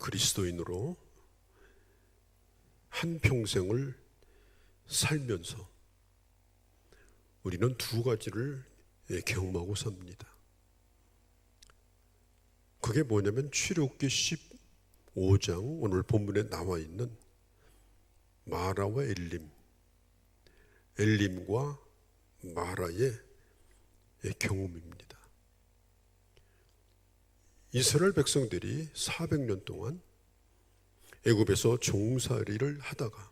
그리스도인으로 한평생을 살면서 우리는 두 가지를 경험하고 삽니다. 그게 뭐냐면 출애굽기 15장 오늘 본문에 나와 있는 마라와 엘림과 마라의 경험입니다. 이스라엘 백성들이 400년 동안 애굽에서 종살이를 하다가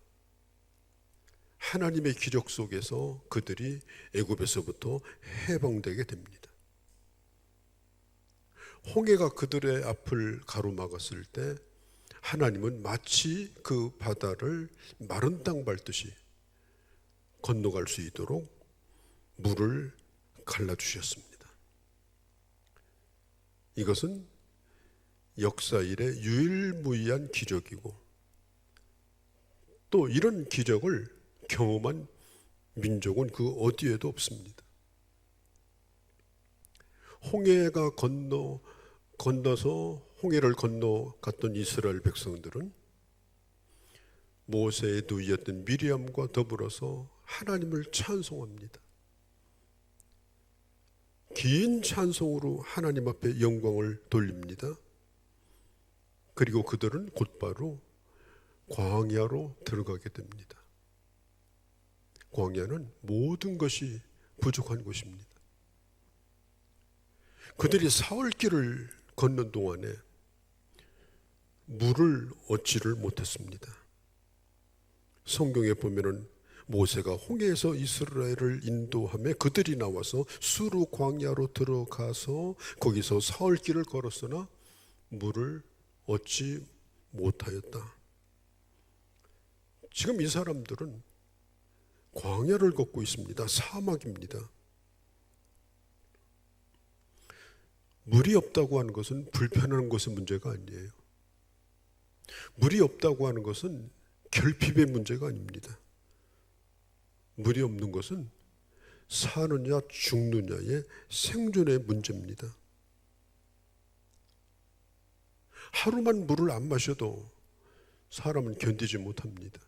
하나님의 기적 속에서 그들이 애굽에서부터 해방되게 됩니다. 홍해가 그들의 앞을 가로막았을 때 하나님은 마치 그 바다를 마른 땅 밟듯이 건너갈 수 있도록 물을 갈라주셨습니다. 이것은 역사 일의 유일무이한 기적이고 또 이런 기적을 경험한 민족은 그 어디에도 없습니다. 홍해가 건너서 홍해를 건너갔던 이스라엘 백성들은 모세의 누이였던 미리암과 더불어서 하나님을 찬송합니다. 긴 찬송으로 하나님 앞에 영광을 돌립니다. 그리고 그들은 곧바로 광야로 들어가게 됩니다. 광야는 모든 것이 부족한 곳입니다. 그들이 사흘길을 걷는 동안에 물을 얻지를 못했습니다. 성경에 보면은 모세가 홍해에서 이스라엘을 인도하며 그들이 나와서 수르 광야로 들어가서 거기서 사흘길을 걸었으나 물을 얻지 못하였다. 지금 이 사람들은 광야를 걷고 있습니다. 사막입니다. 물이 없다고 하는 것은 불편한 것의 문제가 아니에요. 물이 없다고 하는 것은 결핍의 문제가 아닙니다. 물이 없는 것은 사느냐 죽느냐의 생존의 문제입니다. 하루만 물을 안 마셔도 사람은 견디지 못합니다.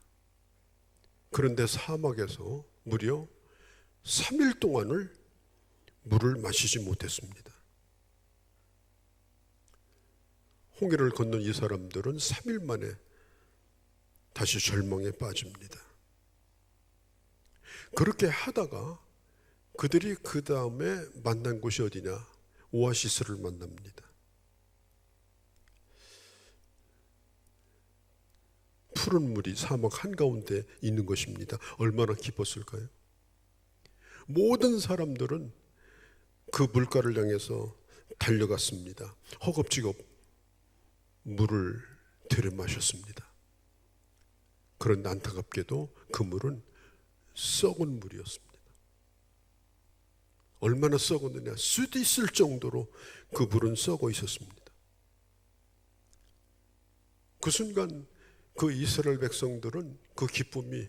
그런데 사막에서 무려 3일 동안을 물을 마시지 못했습니다. 홍해를 건넌 이 사람들은 3일 만에 다시 절망에 빠집니다. 그렇게 하다가 그들이 그 다음에 만난 곳이 어디냐? 오아시스를 만납니다. 푸른 물이 사막 한가운데 있는 것입니다. 얼마나 기뻤을까요? 모든 사람들은 그 물가를 향해서 달려갔습니다. 허겁지겁 물을 들여 마셨습니다. 그런데 안타깝게도 그 물은 썩은 물이었습니다. 얼마나 썩었느냐? 수도 있을 정도로 그 물은 썩어 있었습니다. 그 순간 그 이스라엘 백성들은 그 기쁨이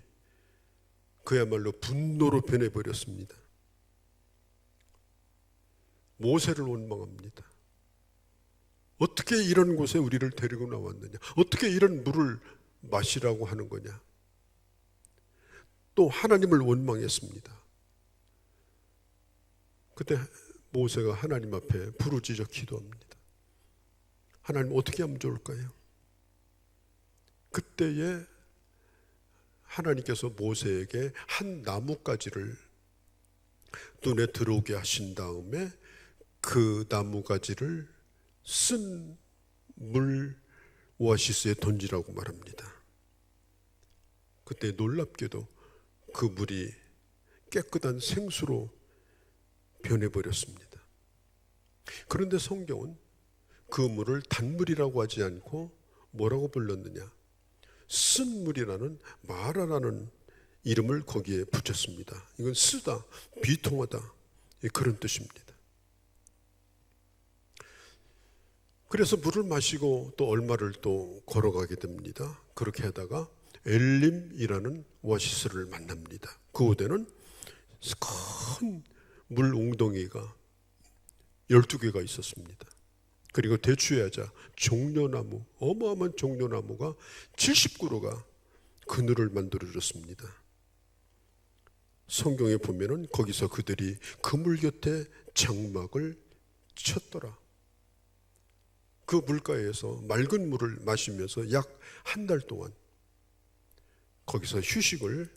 그야말로 분노로 변해버렸습니다. 모세를 원망합니다. 어떻게 이런 곳에 우리를 데리고 나왔느냐? 어떻게 이런 물을 마시라고 하는 거냐? 또 하나님을 원망했습니다. 그때 모세가 하나님 앞에 부르짖어 기도합니다. 하나님 어떻게 하면 좋을까요? 그때에 하나님께서 모세에게 한 나뭇가지를 눈에 들어오게 하신 다음에 그 나뭇가지를 쓴 물 오아시스에 던지라고 말합니다. 그때 놀랍게도 그 물이 깨끗한 생수로 변해버렸습니다. 그런데 성경은 그 물을 단물이라고 하지 않고 뭐라고 불렀느냐? 쓴 물이라는 마라라는 이름을 거기에 붙였습니다. 이건 쓰다, 비통하다 그런 뜻입니다. 그래서 물을 마시고 또 얼마를 또 걸어가게 됩니다. 그렇게 하다가 엘림이라는 오아시스를 만납니다. 그 곳에는 큰 물 웅덩이가 12개가 있었습니다. 그리고 대추야자, 종려나무, 어마어마한 종려나무가 70그루가 그늘을 만들어줬습니다. 성경에 보면은 거기서 그들이 그물 곁에 장막을 쳤더라. 그 물가에서 맑은 물을 마시면서 약 한 달 동안 거기서 휴식을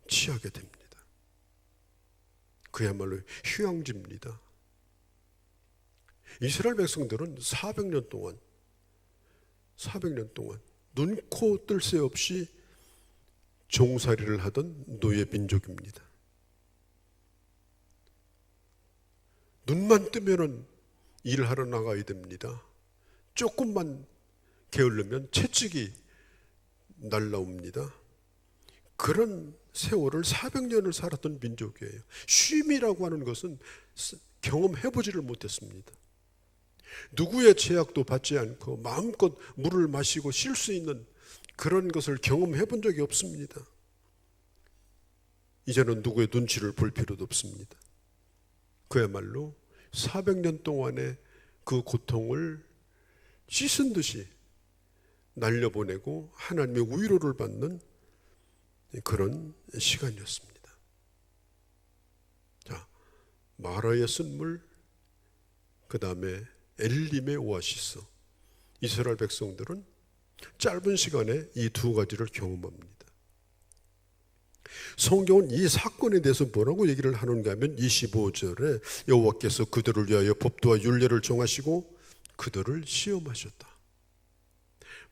취하게 됩니다. 그야말로 휴양지입니다. 이스라엘 백성들은 400년 동안 눈코 뜰 새 없이 종살이를 하던 노예 민족입니다. 눈만 뜨면은 일하러 나가야 됩니다. 조금만 게으르면 채찍이 날라옵니다. 그런 세월을 400년을 살았던 민족이에요. 쉼이라고 하는 것은 경험해보지를 못했습니다. 누구의 제약도 받지 않고 마음껏 물을 마시고 쉴 수 있는 그런 것을 경험해 본 적이 없습니다. 이제는 누구의 눈치를 볼 필요도 없습니다. 그야말로 400년 동안의 그 고통을 씻은 듯이 날려보내고 하나님의 위로를 받는 그런 시간이었습니다. 자, 마라의 쓴물, 그 다음에 엘림의 오아시스. 이스라엘 백성들은 짧은 시간에 이 두 가지를 경험합니다. 성경은 이 사건에 대해서 뭐라고 얘기를 하는가 하면 25절에 여호와께서 그들을 위하여 법도와 율례를 정하시고 그들을 시험하셨다.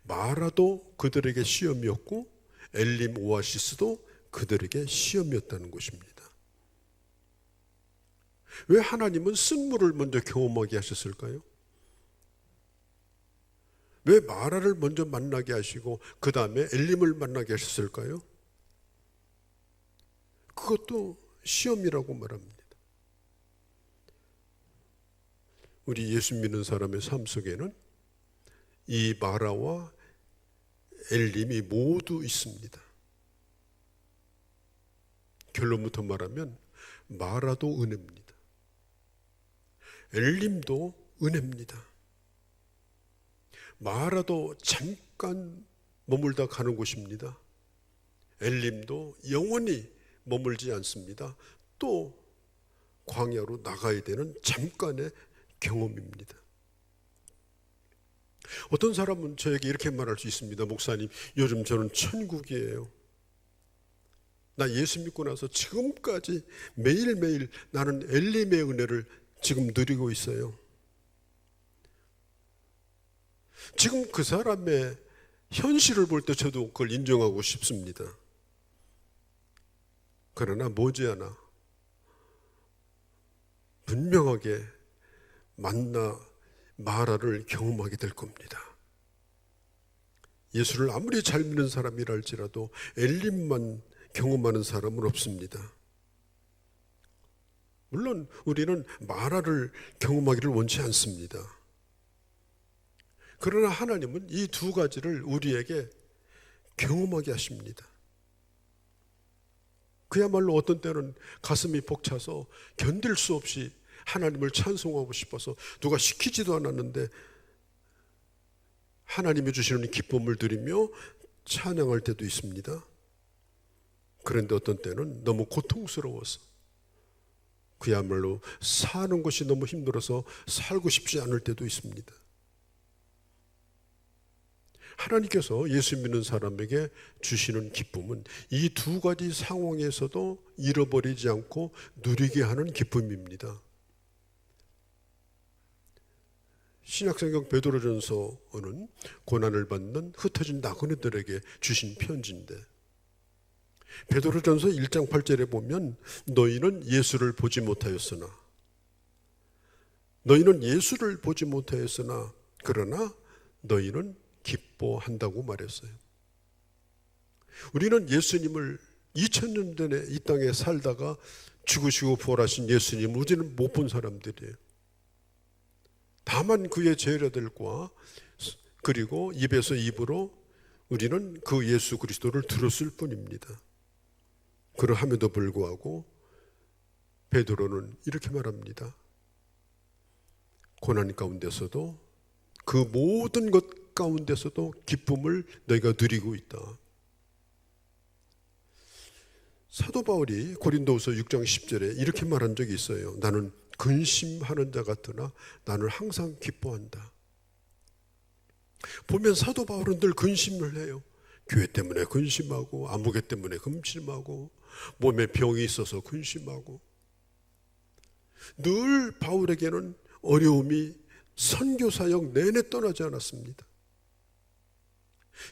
마라도 그들에게 시험이었고 엘림 오아시스도 그들에게 시험이었다는 것입니다. 왜 하나님은 쓴물을 먼저 경험하게 하셨을까요? 왜 마라를 먼저 만나게 하시고 그 다음에 엘림을 만나게 하셨을까요? 그것도 시험이라고 말합니다. 우리 예수 믿는 사람의 삶 속에는 이 마라와 엘림이 모두 있습니다. 결론부터 말하면 마라도 은혜입니다. 엘림도 은혜입니다. 마라도 잠깐 머물다 가는 곳입니다. 엘림도 영원히 머물지 않습니다. 또 광야로 나가야 되는 잠깐의 경험입니다. 어떤 사람은 저에게 이렇게 말할 수 있습니다. 목사님, 요즘 저는 천국이에요. 나 예수 믿고 나서 지금까지 매일매일 나는 엘림의 은혜를 지금 누리고 있어요. 지금 그 사람의 현실을 볼 때 저도 그걸 인정하고 싶습니다. 그러나 머지않아 분명하게 마라를 경험하게 될 겁니다. 예수를 아무리 잘 믿는 사람이라 할지라도 엘림만 경험하는 사람은 없습니다. 물론 우리는 마라를 경험하기를 원치 않습니다. 그러나 하나님은 이 두 가지를 우리에게 경험하게 하십니다. 그야말로 어떤 때는 가슴이 벅차서 견딜 수 없이 하나님을 찬송하고 싶어서 누가 시키지도 않았는데 하나님이 주시는 기쁨을 드리며 찬양할 때도 있습니다. 그런데 어떤 때는 너무 고통스러워서 그야말로 사는 것이 너무 힘들어서 살고 싶지 않을 때도 있습니다. 하나님께서 예수 믿는 사람에게 주시는 기쁨은 이 두 가지 상황에서도 잃어버리지 않고 누리게 하는 기쁨입니다. 신약성경 베드로전서는 고난을 받는 흩어진 나그네들에게 주신 편지인데 베드로전서 1장 8절에 보면 너희는 예수를 보지 못하였으나 그러나 너희는 기뻐한다고 말했어요. 우리는 예수님을 2000년 전에 이 땅에 살다가 죽으시고 부활하신 예수님 우리는 못 본 사람들이에요. 다만 그의 제자들과 그리고 입에서 입으로 우리는 그 예수 그리스도를 들었을 뿐입니다. 그러함에도 불구하고 베드로는 이렇게 말합니다. 고난 가운데서도 그 모든 것 가운데서도 기쁨을 너희가 누리고 있다. 사도 바울이 고린도후서 6장 10절에 이렇게 말한 적이 있어요. 나는 근심하는 자 같으나 나는 항상 기뻐한다. 보면 사도 바울은 늘 근심을 해요. 교회 때문에 근심하고, 아무개 때문에 근심하고, 몸에 병이 있어서 근심하고. 늘 바울에게는 어려움이 선교 사역 내내 떠나지 않았습니다.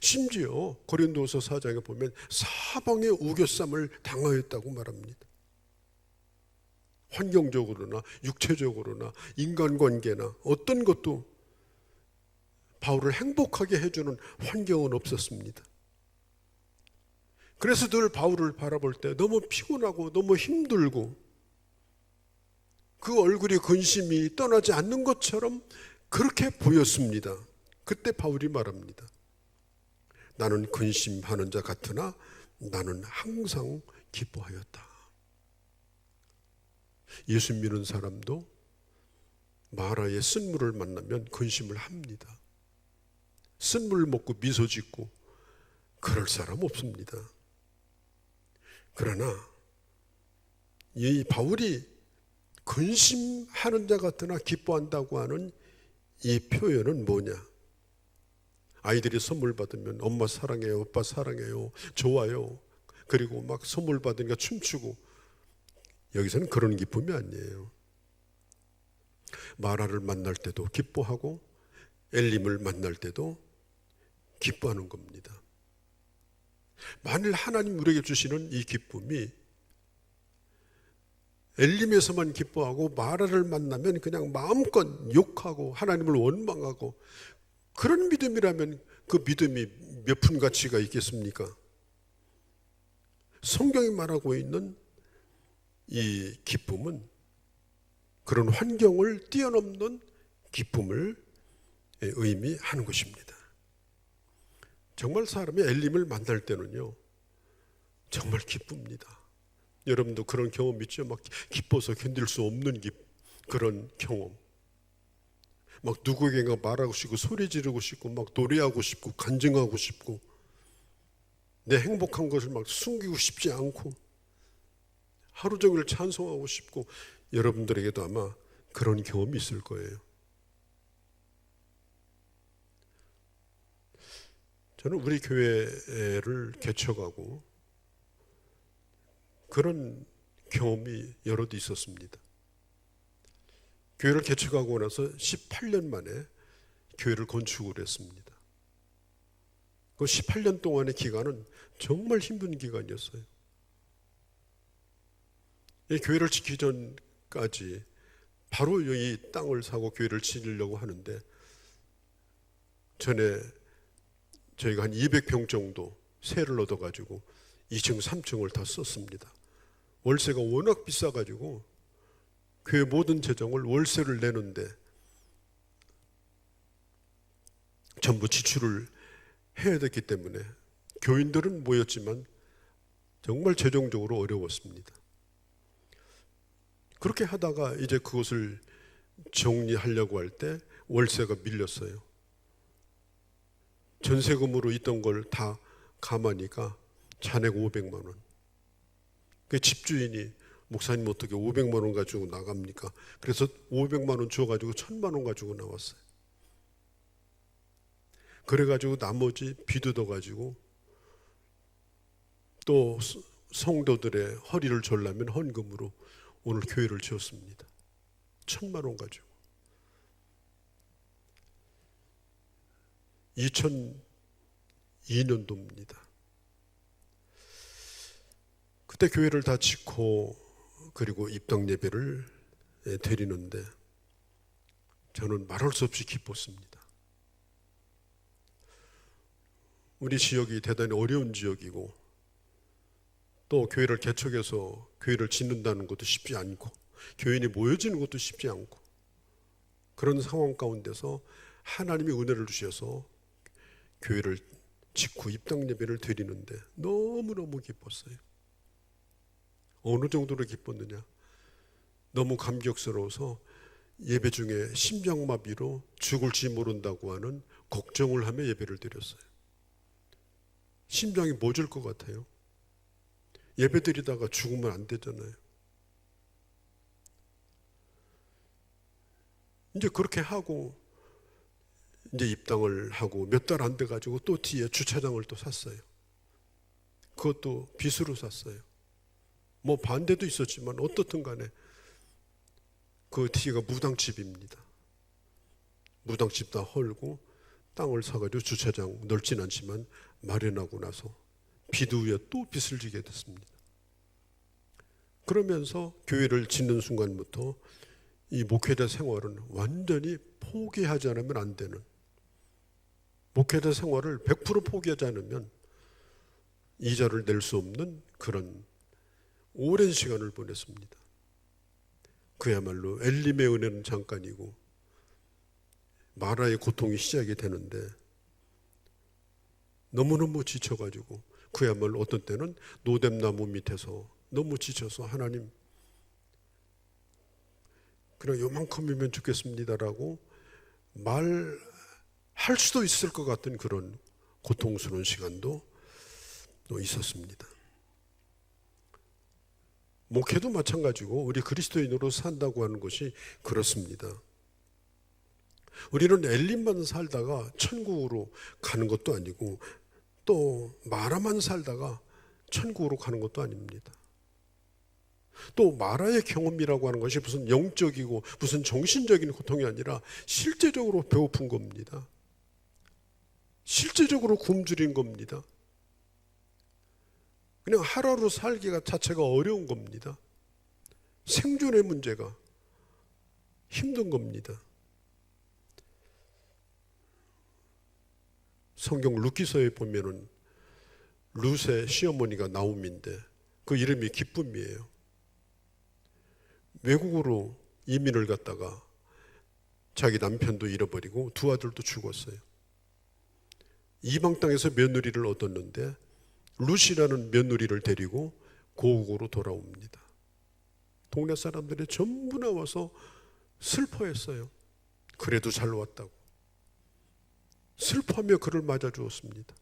심지어 고린도서 4장에 보면 사방의 우겨쌈을 당하였다고 말합니다. 환경적으로나 육체적으로나 인간관계나 어떤 것도 바울을 행복하게 해주는 환경은 없었습니다. 그래서 늘 바울을 바라볼 때 너무 피곤하고 너무 힘들고 그 얼굴이 근심이 떠나지 않는 것처럼 그렇게 보였습니다. 그때 바울이 말합니다. 나는 근심하는 자 같으나 나는 항상 기뻐하였다. 예수 믿는 사람도 마라의 쓴물을 만나면 근심을 합니다. 쓴물 먹고 미소 짓고 그럴 사람 없습니다. 그러나 이 바울이 근심하는 자 같으나 기뻐한다고 하는 이 표현은 뭐냐? 아이들이 선물 받으면 엄마 사랑해요, 오빠 사랑해요, 좋아요. 그리고 막 선물 받으니까 춤추고. 여기서는 그런 기쁨이 아니에요. 마라를 만날 때도 기뻐하고 엘림을 만날 때도 기뻐하는 겁니다. 만일 하나님 우리에게 주시는 이 기쁨이 엘림에서만 기뻐하고 마라를 만나면 그냥 마음껏 욕하고 하나님을 원망하고 그런 믿음이라면 그 믿음이 몇 푼 가치가 있겠습니까? 성경이 말하고 있는 이 기쁨은 그런 환경을 뛰어넘는 기쁨을 의미하는 것입니다. 정말 사람이 엘림을 만날 때는요, 정말 기쁩니다. 여러분도 그런 경험 있죠? 막 기뻐서 견딜 수 없는 그런 경험. 막 누구에게가 말하고 싶고 소리 지르고 싶고 막 노래하고 싶고 간증하고 싶고 내 행복한 것을 막 숨기고 싶지 않고 하루 종일 찬송하고 싶고 여러분들에게도 아마 그런 경험이 있을 거예요. 저는 우리 교회를 개척하고 그런 경험이 여럿 있었습니다. 교회를 개척하고 나서 18년 만에 교회를 건축을 했습니다. 그 18년 동안의 기간은 정말 힘든 기간이었어요. 이 교회를 짓기 전까지 바로 이 땅을 사고 교회를 지으려고 하는데 전에 저희가 한 200평 정도 세를 얻어가지고 2층, 3층을 다 썼습니다. 월세가 워낙 비싸가지고 교회 모든 재정을 월세를 내는데 전부 지출을 해야 됐기 때문에 교인들은 모였지만 정말 재정적으로 어려웠습니다. 그렇게 하다가 이제 그것을 정리하려고 할 때 월세가 밀렸어요. 전세금으로 있던 걸 다 감하니까 잔액 500만 원. 그 집주인이 목사님 어떻게 500만 원 가지고 나갑니까? 그래서 500만 원 줘가지고 1000만 원 가지고 나왔어요. 그래가지고 나머지 비뜯어가지고 또 성도들의 허리를 졸라면 헌금으로 오늘 교회를 지었습니다. 1000만 원 가지고. 2002년도입니다. 그때 교회를 다 짓고 그리고 입당 예배를 드리는데 저는 말할 수 없이 기뻤습니다. 우리 지역이 대단히 어려운 지역이고 또 교회를 개척해서 교회를 짓는다는 것도 쉽지 않고 교인이 모여지는 것도 쉽지 않고 그런 상황 가운데서 하나님이 은혜를 주셔서 교회를 짓고 입당 예배를 드리는데 너무너무 기뻤어요. 어느 정도로 기뻤느냐? 너무 감격스러워서 예배 중에 심장마비로 죽을지 모른다고 하는 걱정을 하며 예배를 드렸어요. 심장이 멎을 것 같아요. 예배 드리다가 죽으면 안 되잖아요. 이제 그렇게 하고 이제 입당을 하고 몇 달 안 돼가지고 또 뒤에 주차장을 또 샀어요. 그것도 빚으로 샀어요. 뭐 반대도 있었지만 어떻든 간에 그 뒤가 무당집입니다. 무당집 다 헐고 땅을 사가지고 주차장 넓진 않지만 마련하고 나서 빚 위에 또 빚을 지게 됐습니다. 그러면서 교회를 짓는 순간부터 이 목회자 생활은 완전히 포기하지 않으면 안 되는, 목회자 생활을 100% 포기하지 않으면 이자를 낼 수 없는 그런 오랜 시간을 보냈습니다. 그야말로 엘림의 은혜는 잠깐이고 마라의 고통이 시작이 되는데 너무너무 지쳐가지고 그야말로 어떤 때는 노뎀나무 밑에서 너무 지쳐서 하나님 그냥 요만큼이면 죽겠습니다라고 말할 수도 있을 것 같은 그런 고통스러운 시간도 또 있었습니다. 목회도 마찬가지고 우리 그리스도인으로 산다고 하는 것이 그렇습니다. 우리는 엘림만 살다가 천국으로 가는 것도 아니고 또 마라만 살다가 천국으로 가는 것도 아닙니다. 또 마라의 경험이라고 하는 것이 무슨 영적이고 무슨 정신적인 고통이 아니라 실제적으로 배고픈 겁니다. 실제적으로 굶주린 겁니다. 그냥 하루하루 살기가 자체가 어려운 겁니다. 생존의 문제가 힘든 겁니다. 성경 룻기서에 보면은 룻의 시어머니가 나옴인데 그 이름이 기쁨이에요. 외국으로 이민을 갔다가 자기 남편도 잃어버리고 두 아들도 죽었어요. 이방 땅에서 며느리를 얻었는데 룻이라는 며느리를 데리고 고국으로 돌아옵니다. 동네 사람들이 전부 나와서 슬퍼했어요. 그래도 잘 왔다고. 슬퍼하며 그를 맞아주었습니다.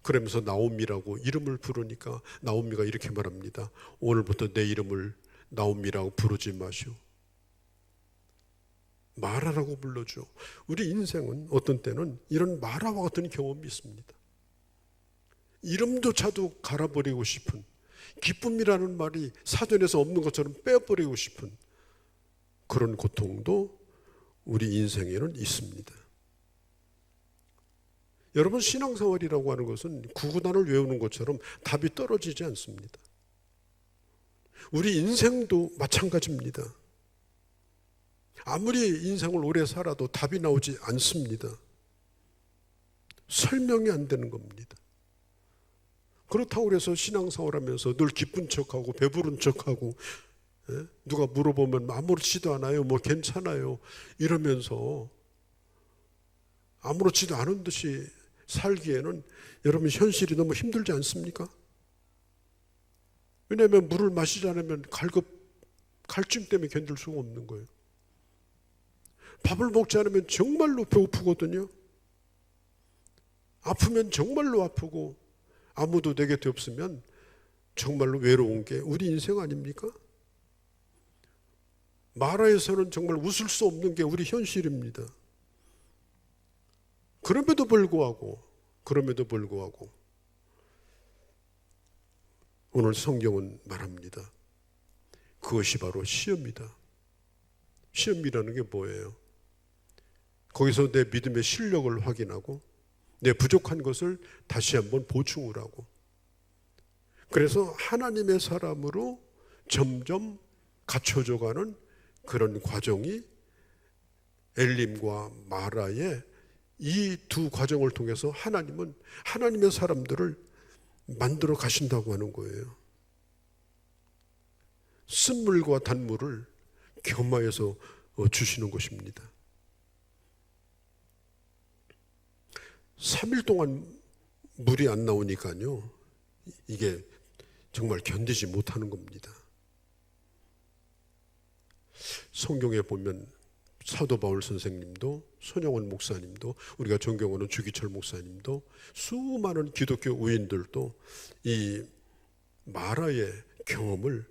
그러면서 나옴이라고 이름을 부르니까 나옴이가 이렇게 말합니다. 오늘부터 내 이름을 나옴이라고 부르지 마시오. 마라라고 불러줘. 우리 인생은 어떤 때는 이런 마라와 같은 경험이 있습니다. 이름조차도 갈아버리고 싶은, 기쁨이라는 말이 사전에서 없는 것처럼 빼버리고 싶은 그런 고통도 우리 인생에는 있습니다. 여러분, 신앙생활이라고 하는 것은 구구단을 외우는 것처럼 답이 떨어지지 않습니다. 우리 인생도 마찬가지입니다. 아무리 인생을 오래 살아도 답이 나오지 않습니다. 설명이 안 되는 겁니다. 그렇다고 해서 신앙생활 하면서 늘 기쁜 척하고 배부른 척하고 누가 물어보면 아무렇지도 않아요, 뭐 괜찮아요 이러면서 아무렇지도 않은 듯이 살기에는 여러분 현실이 너무 힘들지 않습니까? 왜냐하면 물을 마시지 않으면 갈증 때문에 견딜 수가 없는 거예요. 밥을 먹지 않으면 정말로 배고프거든요. 아프면 정말로 아프고 아무도 내 곁에 없으면 정말로 외로운 게 우리 인생 아닙니까? 마라에서는 정말 웃을 수 없는 게 우리 현실입니다. 그럼에도 불구하고 오늘 성경은 말합니다. 그것이 바로 시험이다. 시험이라는 게 뭐예요? 거기서 내 믿음의 실력을 확인하고 내 부족한 것을 다시 한번 보충을 하고, 그래서 하나님의 사람으로 점점 갖춰져가는 그런 과정이 엘림과 마라의 이 두 과정을 통해서 하나님은 하나님의 사람들을 만들어 가신다고 하는 거예요. 쓴물과 단물을 겸하여서 주시는 것입니다. 3일 동안 물이 안 나오니까요, 이게 정말 견디지 못하는 겁니다. 성경에 보면 사도 바울 선생님도, 손영원 목사님도, 우리가 존경하는 주기철 목사님도, 수많은 기독교 우인들도 이 마라의 경험을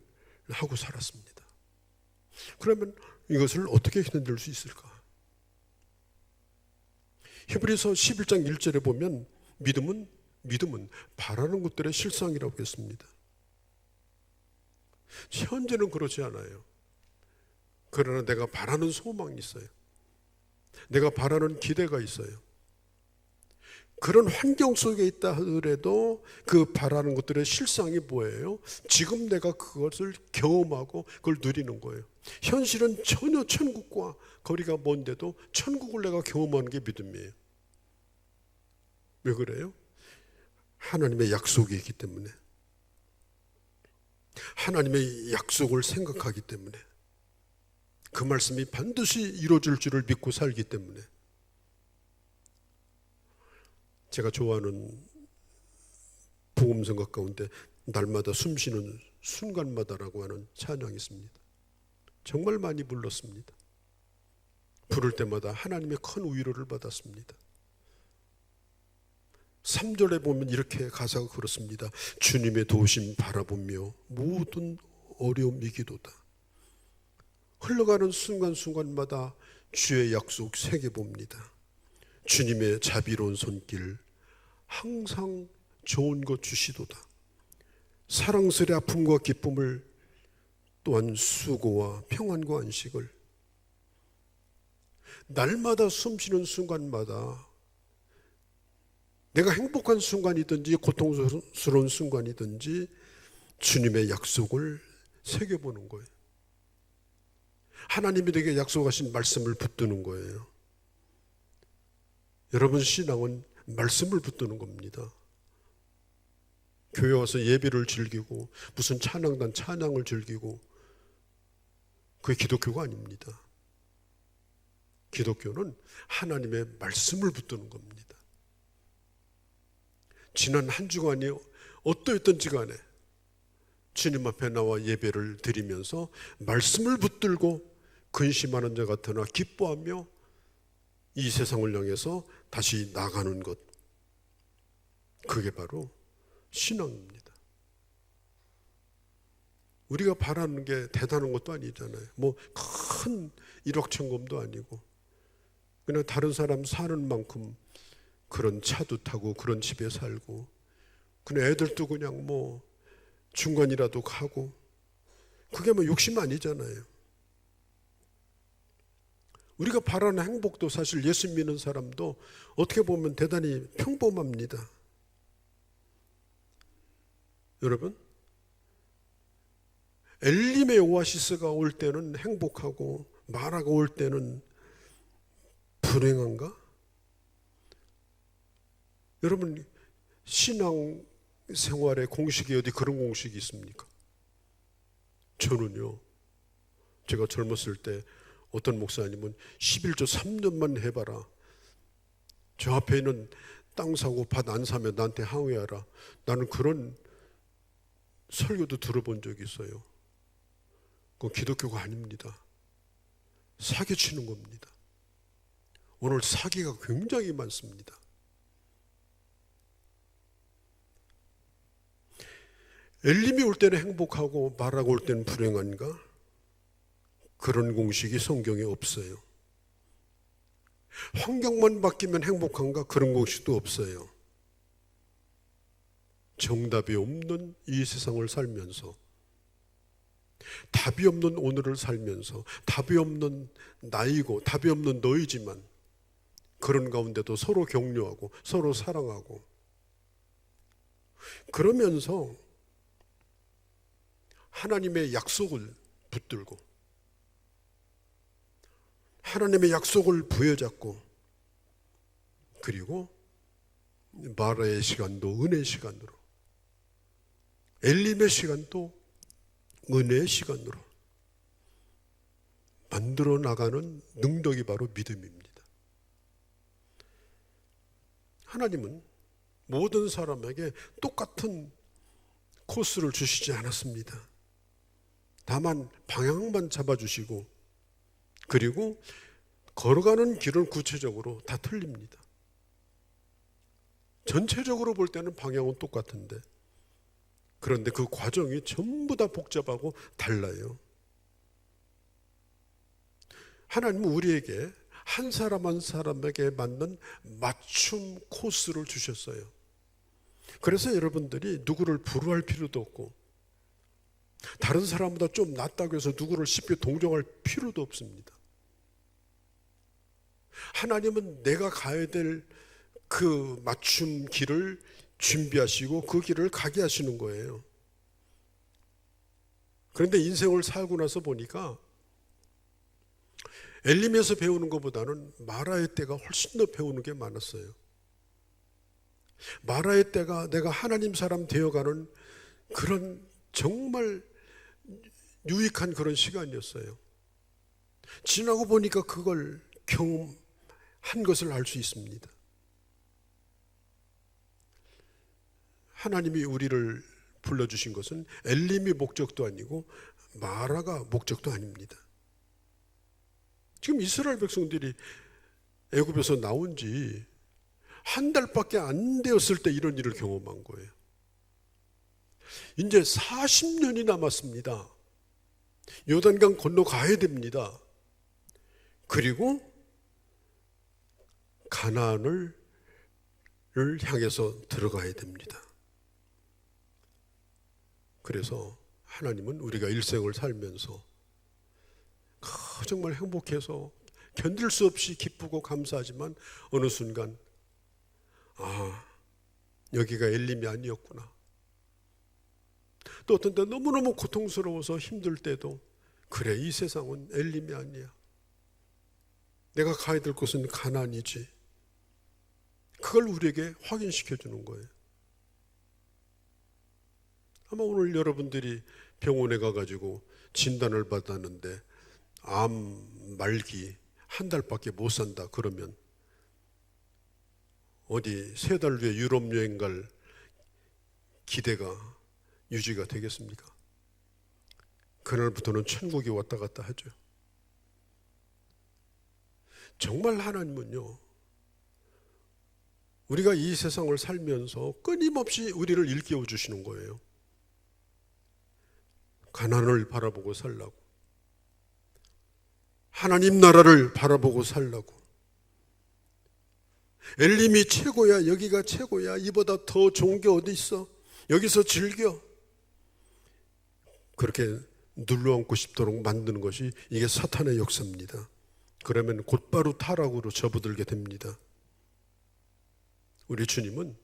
하고 살았습니다. 그러면 이것을 어떻게 흔들 수 있을까? 히브리서 11장 1절에 보면 믿음은 바라는 것들의 실상이라고 했습니다. 현재는 그렇지 않아요. 그러나 내가 바라는 소망이 있어요. 내가 바라는 기대가 있어요. 그런 환경 속에 있다 하더라도 그 바라는 것들의 실상이 뭐예요? 지금 내가 그것을 경험하고 그걸 누리는 거예요. 현실은 전혀 천국과 거리가 먼데도 천국을 내가 경험하는 게 믿음이에요. 왜 그래요? 하나님의 약속이 있기 때문에, 하나님의 약속을 생각하기 때문에, 그 말씀이 반드시 이루어질 줄을 믿고 살기 때문에. 제가 좋아하는 복음성가 가운데 날마다 숨쉬는 순간마다라고 하는 찬양이 있습니다. 정말 많이 불렀습니다. 부를 때마다 하나님의 큰 위로를 받았습니다. 3절에 보면 이렇게 가사가 그렇습니다. 주님의 도우심 바라보며 모든 어려움 이기도다. 흘러가는 순간순간마다 주의 약속 새겨봅니다. 주님의 자비로운 손길 항상 좋은 것 주시도다. 사랑스레 아픔과 기쁨을, 또한 수고와 평안과 안식을, 날마다 숨쉬는 순간마다, 내가 행복한 순간이든지 고통스러운 순간이든지 주님의 약속을 새겨보는 거예요. 하나님이 내게 약속하신 말씀을 붙드는 거예요. 여러분, 신앙은 말씀을 붙드는 겁니다. 교회 와서 예배를 즐기고 무슨 찬양단 찬양을 즐기고 그게 기독교가 아닙니다. 기독교는 하나님의 말씀을 붙드는 겁니다. 지난 한 주간이 어떠했던지 간에 주님 앞에 나와 예배를 드리면서 말씀을 붙들고 근심하는 자 같으나 기뻐하며 이 세상을 향해서 다시 나가는 것, 그게 바로 신앙입니다. 우리가 바라는 게 대단한 것도 아니잖아요. 뭐 큰 일확천금도 아니고 그냥 다른 사람 사는 만큼 그런 차도 타고 그런 집에 살고, 그냥 애들도 그냥 뭐 중간이라도 가고, 그게 뭐 욕심 아니잖아요. 우리가 바라는 행복도 사실 예수 믿는 사람도 어떻게 보면 대단히 평범합니다. 여러분, 엘림의 오아시스가 올 때는 행복하고 마라가 올 때는 불행한가? 여러분, 신앙 생활의 공식이 어디 그런 공식이 있습니까? 저는요, 제가 젊었을 때 어떤 목사님은 11조 3년만 해봐라, 저 앞에 있는 땅 사고 밭 안 사면 나한테 항의하라, 나는 그런 설교도 들어본 적이 있어요. 그건 기독교가 아닙니다. 사기치는 겁니다. 오늘 사기가 굉장히 많습니다. 엘림이 올 때는 행복하고 마라가 올 때는 불행한가? 그런 공식이 성경에 없어요. 환경만 바뀌면 행복한가? 그런 공식도 없어요. 정답이 없는 이 세상을 살면서, 답이 없는 오늘을 살면서, 답이 없는 나이고 답이 없는 너이지만 그런 가운데도 서로 격려하고 서로 사랑하고, 그러면서 하나님의 약속을 붙들고 하나님의 약속을 부여잡고, 그리고 마라의 시간도 은혜의 시간으로, 엘림의 시간도 은혜의 시간으로 만들어 나가는 능력이 바로 믿음입니다. 하나님은 모든 사람에게 똑같은 코스를 주시지 않았습니다. 다만 방향만 잡아주시고, 그리고 걸어가는 길은 구체적으로 다 틀립니다. 전체적으로 볼 때는 방향은 똑같은데, 그런데 그 과정이 전부 다 복잡하고 달라요. 하나님은 우리에게 한 사람 한 사람에게 맞는 맞춤 코스를 주셨어요. 그래서 여러분들이 누구를 부러워할 필요도 없고, 다른 사람보다 좀 낫다고 해서 누구를 쉽게 동정할 필요도 없습니다. 하나님은 내가 가야 될 그 맞춤 길을 준비하시고 그 길을 가게 하시는 거예요. 그런데 인생을 살고 나서 보니까 엘림에서 배우는 것보다는 마라의 때가 훨씬 더 배우는 게 많았어요. 마라의 때가 내가 하나님 사람 되어가는 그런 정말 유익한 그런 시간이었어요. 지나고 보니까 그걸 경험한 것을 알 수 있습니다. 하나님이 우리를 불러주신 것은 엘림이 목적도 아니고 마라가 목적도 아닙니다. 지금 이스라엘 백성들이 애굽에서 나온 지 한 달밖에 안 되었을 때 이런 일을 경험한 거예요. 이제 40년이 남았습니다. 요단강 건너가야 됩니다. 그리고 가나안을 향해서 들어가야 됩니다. 그래서 하나님은 우리가 일생을 살면서 정말 행복해서 견딜 수 없이 기쁘고 감사하지만 어느 순간 여기가 엘림이 아니었구나. 또 어떤 때 너무너무 고통스러워서 힘들 때도 그래, 이 세상은 엘림이 아니야. 내가 가야 될 곳은 가나안이지. 그걸 우리에게 확인시켜 주는 거예요. 아마 오늘 여러분들이 병원에 가가지고 진단을 받았는데 암 말기 한 달밖에 못 산다 그러면 어디 3달 후에 유럽 여행 갈 기대가 유지가 되겠습니까? 그날부터는 천국이 왔다 갔다 하죠. 정말 하나님은요, 우리가 이 세상을 살면서 끊임없이 우리를 일깨워 주시는 거예요. 가나안을 바라보고 살라고, 하나님 나라를 바라보고 살라고. 엘림이 최고야, 여기가 최고야, 이보다 더 좋은 게 어디 있어, 여기서 즐겨. 그렇게 눌러앉고 싶도록 만드는 것이 이게 사탄의 역사입니다. 그러면 곧바로 타락으로 접어들게 됩니다. 우리 주님은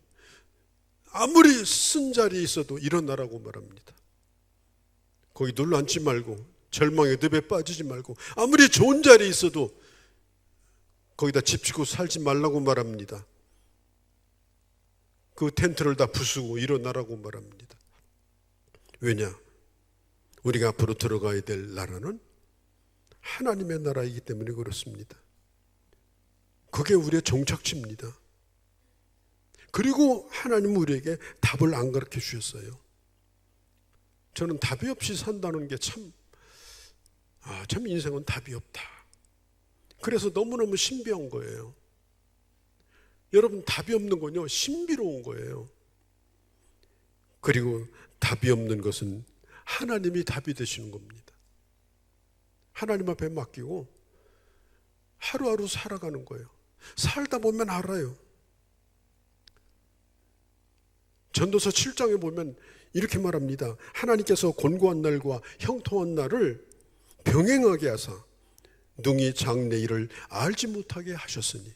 아무리 쓴 자리에 있어도 일어나라고 말합니다. 거기 눌러앉지 말고 절망의 늪에 빠지지 말고 아무리 좋은 자리에 있어도 거기다 집지고 살지 말라고 말합니다. 그 텐트를 다 부수고 일어나라고 말합니다. 왜냐? 우리가 앞으로 들어가야 될 나라는 하나님의 나라이기 때문에 그렇습니다. 그게 우리의 정착지입니다. 그리고 하나님은 우리에게 답을 안 가르쳐 주셨어요. 저는 답이 없이 산다는 게 참 인생은 답이 없다. 그래서 너무너무 신비한 거예요. 여러분, 답이 없는 건요, 신비로운 거예요. 그리고 답이 없는 것은 하나님이 답이 되시는 겁니다. 하나님 앞에 맡기고 하루하루 살아가는 거예요. 살다 보면 알아요. 전도서 7장에 보면 이렇게 말합니다. 하나님께서 곤고한 날과 형통한 날을 병행하게 하사 능히 장래일을 알지 못하게 하셨으니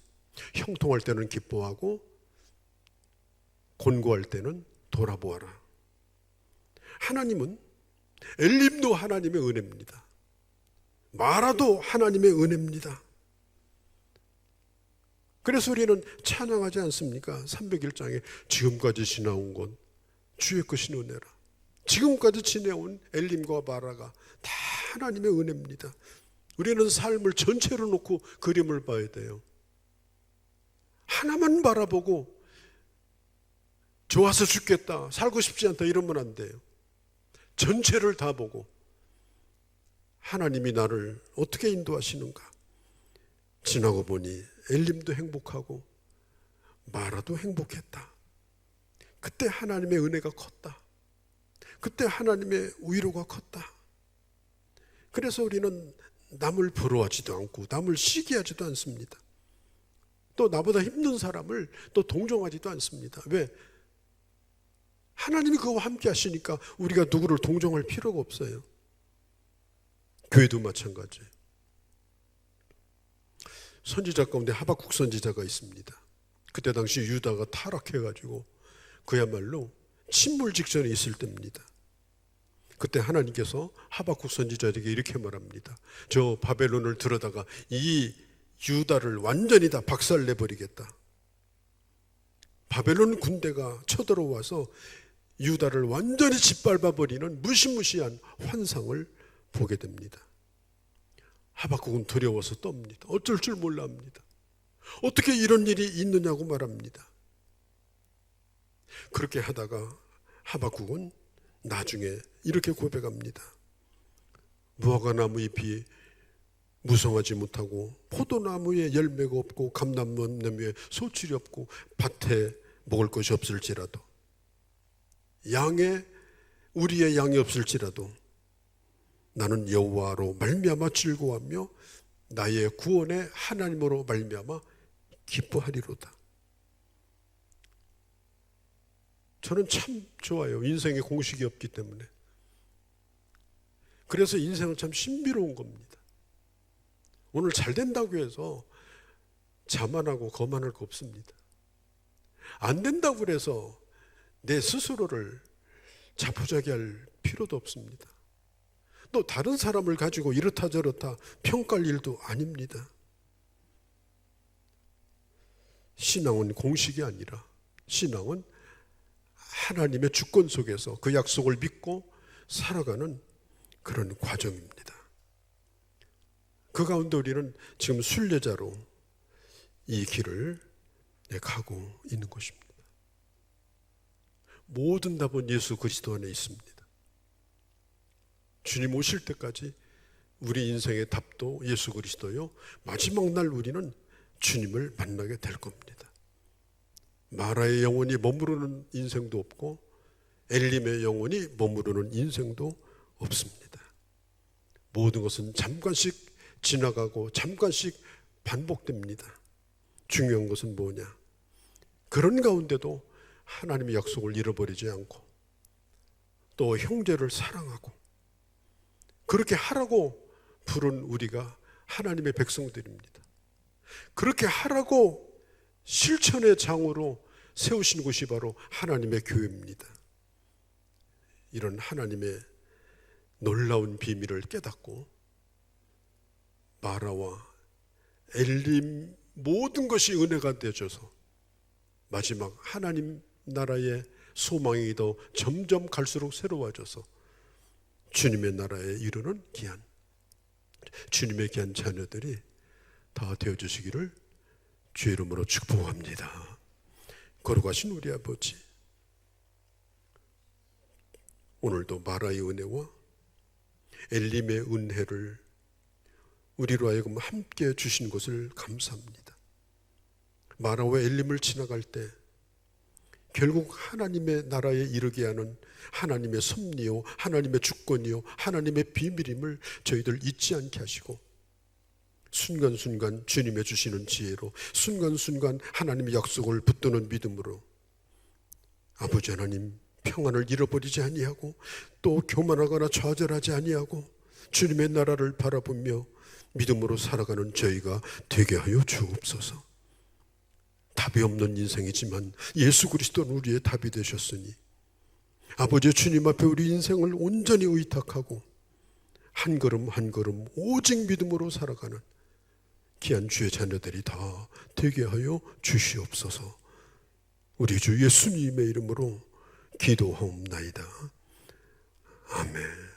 형통할 때는 기뻐하고 곤고할 때는 돌아보아라. 하나님은 엘림도 하나님의 은혜입니다. 마라도 하나님의 은혜입니다. 그래서 우리는 찬양하지 않습니까? 301장에 지금까지 지나온 건 주의 것인 은혜라. 지금까지 지내온 엘림과 마라가 다 하나님의 은혜입니다. 우리는 삶을 전체로 놓고 그림을 봐야 돼요. 하나만 바라보고 좋아서 죽겠다, 살고 싶지 않다 이러면 안 돼요. 전체를 다 보고 하나님이 나를 어떻게 인도하시는가, 지나고 보니 엘림도 행복하고 마라도 행복했다. 그때 하나님의 은혜가 컸다. 그때 하나님의 위로가 컸다. 그래서 우리는 남을 부러워하지도 않고 남을 시기하지도 않습니다. 또 나보다 힘든 사람을 또 동정하지도 않습니다. 왜? 하나님이 그와 함께 하시니까 우리가 누구를 동정할 필요가 없어요. 교회도 마찬가지예요. 선지자 가운데 하박국 선지자가 있습니다. 그때 당시 유다가 타락해가지고 그야말로 침몰 직전에 있을 때입니다. 그때 하나님께서 하박국 선지자에게 이렇게 말합니다. 저 바벨론을 들여다가 이 유다를 완전히 다 박살내버리겠다. 바벨론 군대가 쳐들어와서 유다를 완전히 짓밟아버리는 무시무시한 환상을 보게 됩니다. 하박국은 두려워서 떱니다. 어쩔 줄 몰라 합니다. 어떻게 이런 일이 있느냐고 말합니다. 그렇게 하다가 하박국은 나중에 이렇게 고백합니다. 무화과나무 잎이 무성하지 못하고 포도나무에 열매가 없고 감람나무에 소출이 없고 밭에 먹을 것이 없을지라도 우리의 양이 없을지라도 나는 여호와로 말미암아 즐거워하며 나의 구원의 하나님으로 말미암아 기뻐하리로다. 저는 참 좋아요. 인생에 공식이 없기 때문에. 그래서 인생은 참 신비로운 겁니다. 오늘 잘 된다고 해서 자만하고 거만할 거 없습니다. 안 된다고 해서 내 스스로를 자포자기할 필요도 없습니다. 또 다른 사람을 가지고 이렇다 저렇다 평가할 일도 아닙니다. 신앙은 공식이 아니라 신앙은 하나님의 주권 속에서 그 약속을 믿고 살아가는 그런 과정입니다. 그 가운데 우리는 지금 순례자로 이 길을 가고 있는 것입니다. 모든 답은 예수 그리스도 안에 있습니다. 주님 오실 때까지 우리 인생의 답도 예수 그리스도요. 마지막 날 우리는 주님을 만나게 될 겁니다. 마라의 영혼이 머무르는 인생도 없고 엘림의 영혼이 머무르는 인생도 없습니다. 모든 것은 잠깐씩 지나가고 잠깐씩 반복됩니다. 중요한 것은 뭐냐? 그런 가운데도 하나님의 약속을 잃어버리지 않고 또 형제를 사랑하고 그렇게 하라고 부른 우리가 하나님의 백성들입니다. 그렇게 하라고 실천의 장으로 세우신 곳이 바로 하나님의 교회입니다. 이런 하나님의 놀라운 비밀을 깨닫고 마라와 엘림 모든 것이 은혜가 되어져서 마지막 하나님 나라의 소망이 더 점점 갈수록 새로워져서 주님의 나라에 이르는 귀한 주님의 귀한 자녀들이 다 되어주시기를 주의 이름으로 축복합니다. 거룩하신 우리 아버지, 오늘도 마라의 은혜와 엘림의 은혜를 우리로 하여금 함께 주신 것을 감사합니다. 마라와 엘림을 지나갈 때 결국 하나님의 나라에 이르게 하는 하나님의 섭리요, 하나님의 주권이요, 하나님의 비밀임을 저희들 잊지 않게 하시고 순간순간 주님의 주시는 지혜로 순간순간 하나님의 약속을 붙드는 믿음으로 아버지 하나님 평안을 잃어버리지 아니하고 또 교만하거나 좌절하지 아니하고 주님의 나라를 바라보며 믿음으로 살아가는 저희가 되게 하여 주옵소서. 답이 없는 인생이지만 예수 그리스도는 우리의 답이 되셨으니 아버지 주님 앞에 우리 인생을 온전히 의탁하고 한 걸음 한 걸음 오직 믿음으로 살아가는 귀한 주의 자녀들이 다 되게 하여 주시옵소서. 우리 주 예수님의 이름으로 기도하옵나이다. 아멘.